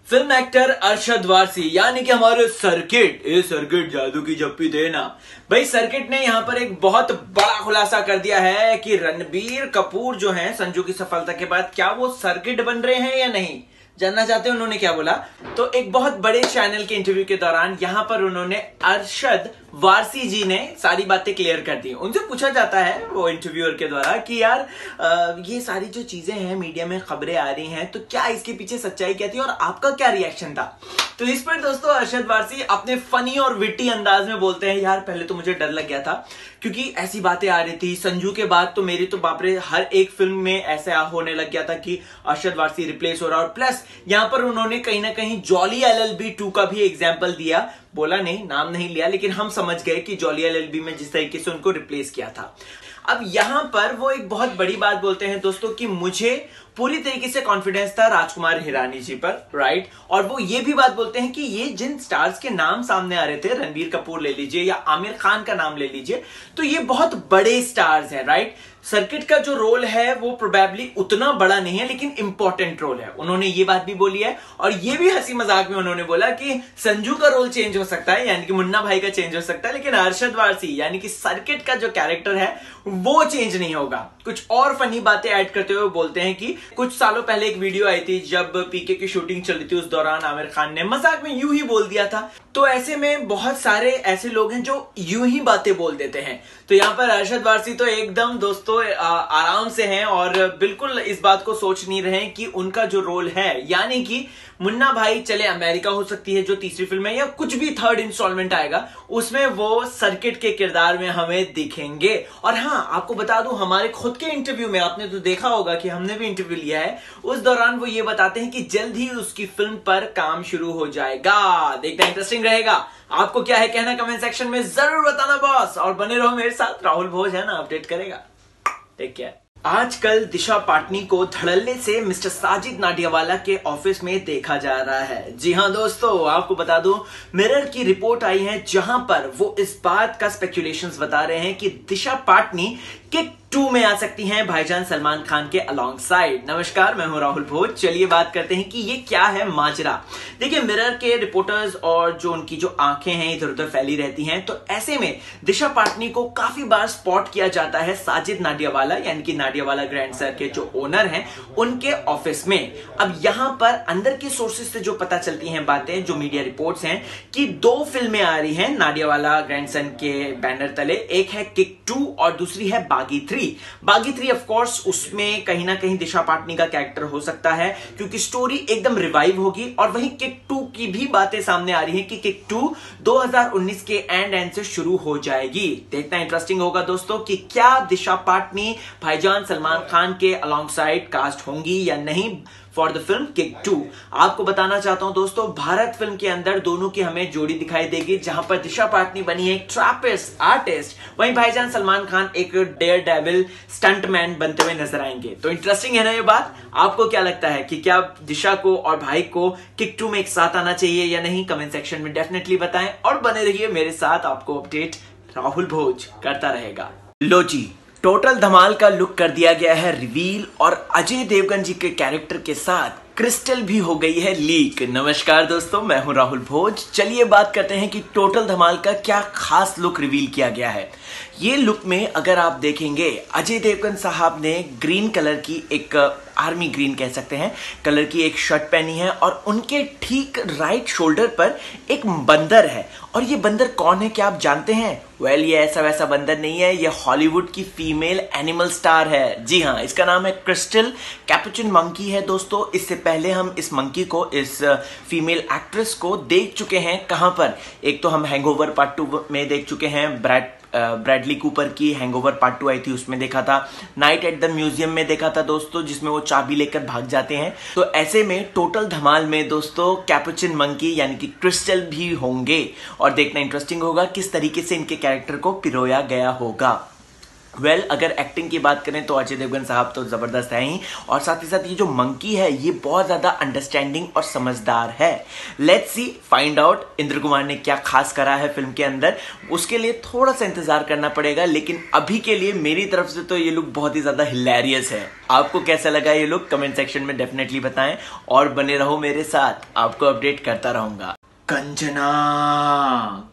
Film actor Arshad Warsi यानी कि हमारे सर्किट जादू की जप्पी देना भाई। सर्किट ने यहां पर एक बहुत बड़ा खुलासा कर दिया है कि रणबीर कपूर जो हैं संजू की सफलता के बाद क्या वो सर्किट बन रहे हैं या नहीं। जानना चाहते हैं उन्होंने क्या बोला? तो एक बहुत बड़े चैनल के इंटरव्यू के दौरान यहां पर उन्होंने अरशद वारसी जी ने सारी बातें क्लियर कर दी। उनसे पूछा जाता है वो इंटरव्यूअर के द्वारा कि यार ये सारी जो चीजें हैं मीडिया में खबरें आ रही हैं तो क्या इसके पीछे सच्चाई क्या थी और आपका क्या रिएक्शन था। तो इस पर दोस्तों अरशद वारसी अपने फनी और विटी अंदाज में बोलते हैं, यार पहले तो मुझे डर लग गया था क्योंकि ऐसी बातें आ रही थी संजू के बाद, तो मेरी तो बापरे हर एक फिल्म में ऐसे होने लग गया था कि अरशद वारसी रिप्लेस हो रहा। और प्लस यहां पर उन्होंने कहीं ना कहीं जॉली LLB 2 का भी एग्जाम्पल दिया, बोला नहीं, नाम नहीं लिया, लेकिन हम समझ गए कि जॉली LLB में जिस तरीके से उनको रिप्लेस किया था। अब यहां पर वो एक बहुत बड़ी बात बोलते हैं दोस्तों कि मुझे पूरी तरीके से कॉन्फिडेंस था राजकुमार हिरानी जी पर, राइट। और वो ये भी बात बोलते हैं कि ये जिन स्टार्स के नाम सामने आ रहे थे, रणबीर कपूर ले लीजिए या आमिर खान का नाम ले लीजिए, तो ये बहुत बड़े स्टार्स हैं, राइट। सर्किट का जो रोल है वो प्रोबेबली उतना बड़ा नहीं है लेकिन इंपॉर्टेंट रोल है, उन्होंने ये बात भी बोली है। और ये भी हंसी मजाक में उन्होंने बोला कि संजू का रोल चेंज हो सकता है, यानी कि मुन्ना भाई का चेंज हो सकता है, लेकिन अरशद वारसी यानी कि सर्किट का जो कैरेक्टर है वो चेंज नहीं होगा। कुछ और फनी बातें ऐड करते हुए बोलते हैं कि कुछ सालों पहले एक वीडियो आई थी जब पीके की शूटिंग चल रही थी, उस दौरान आमिर खान ने मजाक में यूं ही बोल दिया था। तो ऐसे में बहुत सारे ऐसे लोग हैं जो यूं ही बातें बोल देते हैं। तो यहां पर अरशद वारसी तो एकदम दोस्तों आराम से हैं और बिल्कुल इस बात को सोच नहीं रहे कि उनका जो रोल है यानी कि मुन्ना भाई चले अमेरिका हो सकती है जो तीसरी फिल्म है, या कुछ भी थर्ड इंस्टॉलमेंट आएगा उसमें वो सर्किट के किरदार में हमें दिखेंगे। और हाँ, आपको बता दूं हमारे खुद के इंटरव्यू में आपने तो देखा होगा कि हमने भी इंटरव्यू लिया है, उस दौरान वो ये बताते हैं कि जल्द ही उसकी फिल्म पर काम शुरू हो जाएगा। देखना इंटरेस्टिंग रहेगा। आपको क्या है कहना कमेंट सेक्शन में जरूर बताना बॉस, और बने रहो मेरे साथ। राहुल भोज है ना, अपडेट करेगा। Take care. आजकल दिशा पाटनी को धड़ल्ले से मिस्टर साजिद नाडियावाला के ऑफिस में देखा जा रहा है। जी हां दोस्तों, आपको बता दूं मिरर की रिपोर्ट आई है जहां पर वो इस बात का स्पेकुलेशंस बता रहे हैं कि दिशा पाटनी किक 2 में आ सकती हैं भाईजान सलमान खान के अलॉन्ग साइड। नमस्कार, मैं हूं राहुल भोज। चलिए बात करते हैं कि ये क्या है माजरा। देखिए, मिरर के रिपोर्टर्स और जो उनकी जो आंखें हैं इधर उधर फैली रहती हैं, तो ऐसे में दिशा पाटनी को काफी बार स्पॉट किया जाता है साजिद नाडियावाला यानी कि नाडियावाला ग्रैंड सर के जो ओनर हैं उनके ऑफिस में। अब यहां पर अंदर के सोर्सेज से जो पता चलती हैं बातें, जो मीडिया रिपोर्ट्स हैं कि 2 फिल्में आ रही हैं नाडियावाला ग्रैंडसन के बैनर तले। एक है किक 2 और दूसरी है बागी 3। बागी 3 ऑफ कोर्स उसमें कहीं ना कहीं दिशा पाटनी का कैरेक्टर हो सकता है क्योंकि स्टोरी एकदम रिवाइव होगी। और वहीं किक 2 की भी बातें सामने आ रही हैं कि किक 2 2019 के एंड से शुरू हो जाएगी। देखना इंटरेस्टिंग होगा दोस्तों कि क्या दिशा पाटनी भाईजान सलमान खान के अलॉन्ग साइड कास्ट होंगी या नहीं फॉर द फिल्म किक 2। आपको बताना चाहता हूं दोस्तों, भारत फिल्म के अंदर दोनों की हमें जोड़ी दिखाई देगी जहां पर दिशा पाटनी बनी है एक ट्रैपिस्ट आर्टिस्ट, वहीं भाईजान सलमान खान एक डेयर डेविल स्टंटमैन बनते हुए नजर आएंगे। तो इंटरेस्टिंग है ना ये बात। आपको क्या लगता है कि क्या दिशा को और भाई को किक 2 में एक साथ आना चाहिए या नहीं? कमेंट सेक्शन में डेफिनेटली बताएं और बने रहिए मेरे साथ। आपको अपडेट राहुल भोज करता रहेगा। लो जी, टोटल धमाल का लुक कर दिया गया है रिवील और अजय देवगन जी के कैरेक्टर के साथ क्रिस्टल भी हो गई है लीक। नमस्कार दोस्तों, मैं हूं राहुल भोज। चलिए बात करते हैं कि टोटल धमाल का क्या खास लुक रिवील किया गया है। ये लुक में अगर आप देखेंगे अजय देवगन साहब ने ग्रीन कलर की एक आर्मी ग्रीन कह सकते हैं कलर की एक शर्ट पहनी है और उनके ठीक राइट शोल्डर पर एक बंदर है। और ये बंदर कौन है क्या आप जानते हैं? वेल, ये ऐसा वैसा बंदर नहीं है, ये हॉलीवुड की फीमेल एनिमल स्टार है। जी हाँ, इसका नाम है क्रिस्टल कैपुचिन मंकी है दोस्तों। इससे पहले हम इस मंकी को, इस फीमेल एक्ट्रेस को देख चुके हैं कहां पर? एक तो हम हैंगओवर पार्ट 2 में देख चुके हैं, ब्रैडली कूपर की हैंगओवर पार्ट 2 आई थी उसमें देखा था, नाइट एट द म्यूजियम में देखा था दोस्तों जिसमें वो चाबी लेकर भाग जाते हैं। तो ऐसे में टोटल धमाल में दोस्तों कैपुचिन मंकी यानी कि क्रिस्टल भी होंगे और देखना इंटरेस्टिंग होगा किस तरीके से इनके कैरेक्टर को पिरोया गया होगा। अगर एक्टिंग की बात करें तो अजय देवगन साहब तो जबरदस्त है ही, और साथ ही साथ ये जो मंकी है ये बहुत ज्यादा अंडरस्टैंडिंग और समझदार है। Let's see find out Indra Kumar ने क्या खास करा है फिल्म के अंदर, उसके लिए थोड़ा सा इंतजार करना पड़ेगा। लेकिन अभी के लिए मेरी तरफ से तो ये लुक बहुत ही ज्यादा हिलेरियस है। आपको कैसा लगा ये लुक कमेंट सेक्शन में डेफिनेटली बताएं, और बने रहो मेरे साथ, आपको अपडेट करता रहूंगा।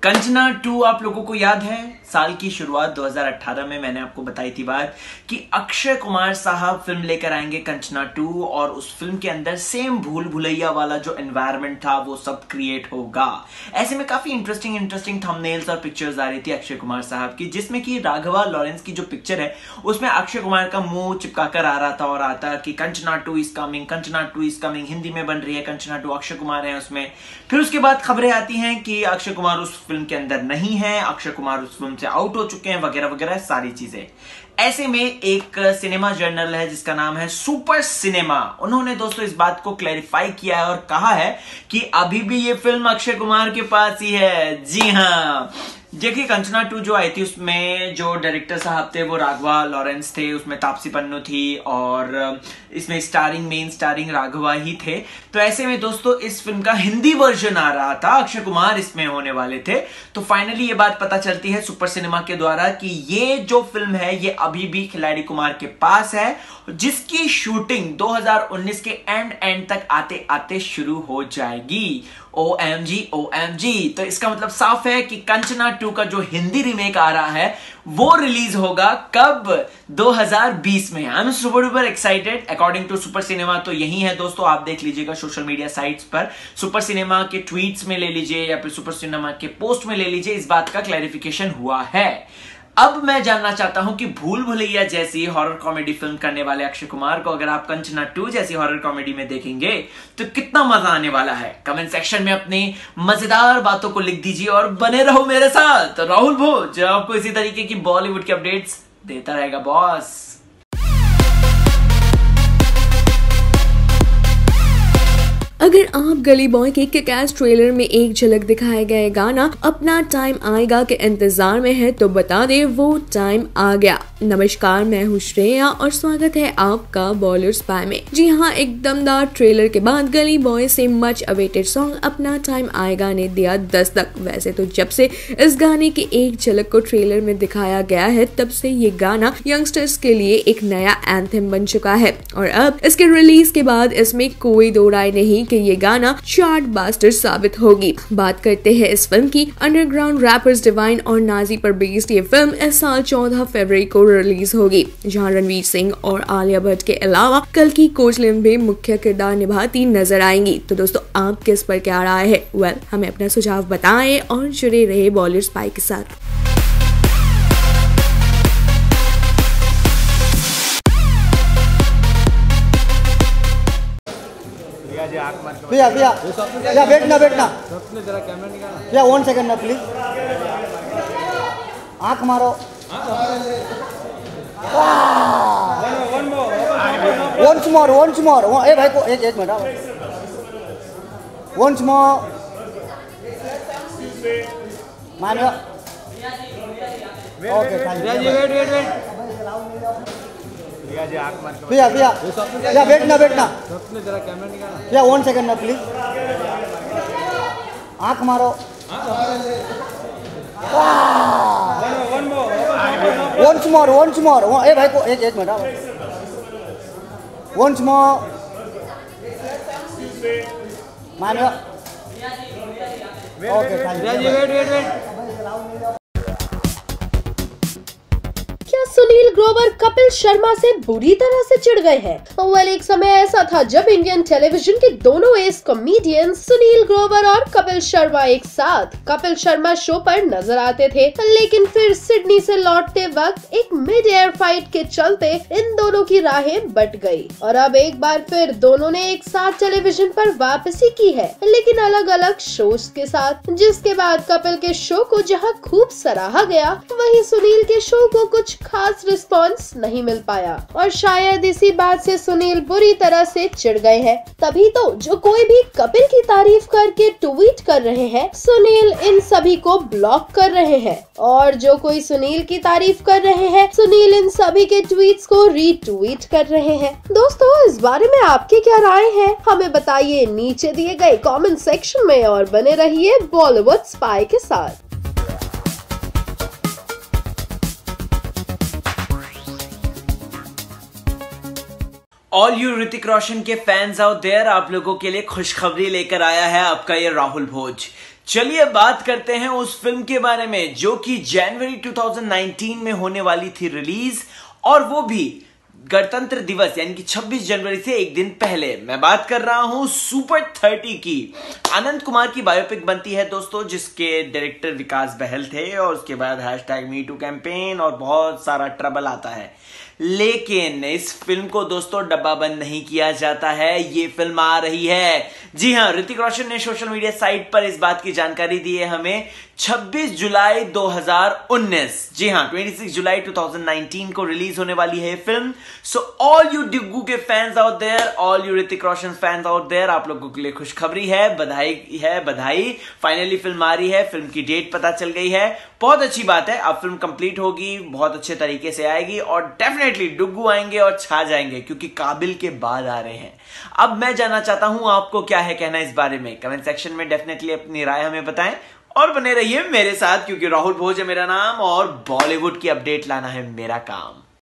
कंचना 2 आप लोगों को याद है, साल की शुरुआत 2018 में मैंने आपको बताई थी बात कि अक्षय कुमार साहब फिल्म लेकर आएंगे कंचना 2, और उस फिल्म के अंदर सेम भूल भुलैया वाला जो एनवायरनमेंट था वो सब क्रिएट होगा। ऐसे में काफी इंटरेस्टिंग थंबनेल्स और पिक्चर्स आ रही थी अक्षय कुमार साहब की, जिसमें कि राघवा लॉरेंस की जो पिक्चर है उसमें अक्षय कुमार का मुंह चिपका कर आ रहा था और आता कि Kanchana 2 is coming, Kanchana 2 is coming, Hindi में बन रही है कंचना 2, अक्षय कुमार है उसमें। फिर उसके बाद खबरें आती हैं कि अक्षय कुमार उस फिल्म के अंदर नहीं है, अक्षय कुमार उस फिल्म से आउट हो चुके हैं, वगैरह वगैरह सारी चीजें। ऐसे में एक सिनेमा जर्नल है जिसका नाम है सुपर सिनेमा, उन्होंने दोस्तों इस बात को क्लैरिफाई किया है और कहा है कि अभी भी ये फिल्म अक्षय कुमार के पास ही है। जी हाँ, देखिए कंचना 2 जो आई थी उसमें जो डायरेक्टर साहब थे वो राघवा लॉरेंस थे, उसमें तापसी पन्नू थी, और इसमें मेन स्टारिंग राघवा ही थे। तो ऐसे में दोस्तों इस फिल्म का हिंदी वर्जन आ रहा था, अक्षय कुमार इसमें होने वाले थे। तो फाइनली ये बात पता चलती है सुपर सिनेमा के द्वारा कि ये जो फिल्म है ये अभी भी खिलाड़ी कुमार के पास है, जिसकी शूटिंग 2019 के एंड तक आते आते शुरू हो जाएगी। OMG। तो इसका मतलब साफ है कि कंचना 2 का जो हिंदी रीमेक आ रहा है वो रिलीज होगा कब, 2020 में। I am super duper excited. According to Super Cinema तो यही है दोस्तों, आप देख लीजिएगा सोशल मीडिया साइट्स पर, सुपर सिनेमा के ट्वीट्स में ले लीजिए या फिर सुपर सिनेमा के पोस्ट में ले लीजिए, इस बात का क्लैरिफिकेशन हुआ है। अब मैं जानना चाहता हूं कि भूल भुलैया जैसी हॉरर कॉमेडी फिल्म करने वाले अक्षय कुमार को अगर आप कंचना 2 जैसी हॉरर कॉमेडी में देखेंगे तो कितना मजा आने वाला है। कमेंट सेक्शन में अपनी मजेदार बातों को लिख दीजिए और बने रहो मेरे साथ। राहुल भोज आपको इसी तरीके की बॉलीवुड के अपडेट्स देता रहेगा बॉस। अगर आप गली बॉय के किक-एस ट्रेलर में एक झलक दिखाए गए गाना अपना टाइम आएगा के इंतजार में है तो बता दे वो टाइम आ गया। नमस्कार, मैं हूँ श्रेया और स्वागत है आपका बॉलीवुड स्पाई में। जी हाँ, एक दमदार ट्रेलर के बाद गली बॉय से मच अवेटेड सॉन्ग अपना टाइम आएगा ने दिया दस्तक। वैसे तो जब से इस गाने की एक झलक को ट्रेलर में दिखाया गया है तब से ये गाना यंगस्टर्स के लिए एक नया एंथम बन चुका है, और अब इसके रिलीज के बाद इसमें कोई दो राय नहीं कि ये गाना चार्ट बास्टर साबित होगी। बात करते हैं इस फिल्म की। अंडरग्राउंड रैपर्स डिवाइन और नाजी पर बेस्ड ये फिल्म इस साल 14 फरवरी को रिलीज होगी, जहां रणवीर सिंह और आलिया भट्ट के अलावा कल्कि कोचलिन भी मुख्य किरदार निभाती नजर आएंगी। तो दोस्तों आप किस पर क्या राय है? हमें अपना सुझाव बताएं और जुड़े रहे बॉलीवुड स्पाई के साथ। भैया बैठना भैया 1 सेकंड ना प्लीज, आंख मारो। once more ए भाई को एक मिनट, once more मानो। Okay thank you. भैया बैठना भैया 1 सेकंड ना प्लीज, आंख मारो। once more ए भाई को एक मिनट, once more मानो। Okay thank you. Sunil Grover Kapil Sharma से बुरी तरह से चिढ़ गए हैं। एक समय ऐसा था जब इंडियन टेलीविजन के दोनों एस कॉमेडियन सुनील ग्रोवर और कपिल शर्मा एक साथ कपिल शर्मा शो पर नजर आते थे, लेकिन फिर सिडनी से लौटते वक्त एक मिड एयर फाइट के चलते इन दोनों की राहें बट गई और अब एक बार फिर दोनों ने एक साथ टेलीविजन पर वापसी की है, लेकिन अलग अलग शोज के साथ। जिसके बाद कपिल के शो को जहां खूब सराहा गया, वहीं सुनील के शो को कुछ खास खास रिस्पॉन्स नहीं मिल पाया और शायद इसी बात से सुनील बुरी तरह से चिढ़ गए हैं। तभी तो जो कोई भी कपिल की तारीफ करके ट्वीट कर रहे हैं, सुनील इन सभी को ब्लॉक कर रहे हैं, और जो कोई सुनील की तारीफ कर रहे हैं, सुनील इन सभी के ट्वीट्स को रीट्वीट कर रहे हैं। दोस्तों, इस बारे में आपकी क्या राय है, हमें बताइए नीचे दिए गए कमेंट सेक्शन में और बने रहिए बॉलीवुड स्पाई के साथ। ऑल यू ऋतिक रोशन के फैंस आउट देयर, आप लोगों के लिए खुशखबरी लेकर आया है आपका ये राहुल भोज। चलिए बात करते हैं उस फिल्म के बारे में जो कि जनवरी 2019 में होने वाली थी रिलीज, और वो भी गणतंत्र दिवस यानी कि 26 जनवरी से एक दिन पहले। मैं बात कर रहा हूं सुपर 30 की। आनंद कुमार की बायोपिक बनती है दोस्तों, जिसके डायरेक्टर विकास बहल थे, और उसके बाद #MeToo कैंपेन और बहुत सारा ट्रबल आता है। लेकिन इस फिल्म को दोस्तों डब्बा बंद नहीं किया जाता है, ये फिल्म आ रही है। जी हां, ऋतिक रोशन ने सोशल मीडिया साइट पर इस बात की जानकारी दी है हमें 26 जुलाई 2019। जी हां, 26 जुलाई 2019 को रिलीज होने वाली है film. So all you Diggu के fans out there, all you Hrithik Roshan fans out there, आप लोगों के लिए खुशखबरी है, बधाई। फाइनली फिल्म आ रही है, फिल्म की डेट पता चल गई है, बहुत अच्छी बात है। अब फिल्म कंप्लीट होगी, बहुत अच्छे तरीके से आएगी और डेफिनेटली डुग्गू आएंगे और छा जाएंगे, क्योंकि काबिल के बाद आ रहे हैं। अब मैं जानना चाहता हूं आपको क्या है कहना इस बारे में, कमेंट सेक्शन में डेफिनेटली अपनी राय हमें बताएं और बने रहिए मेरे साथ, क्योंकि राहुल भोज है मेरा नाम और बॉलीवुड की अपडेट लाना है मेरा काम।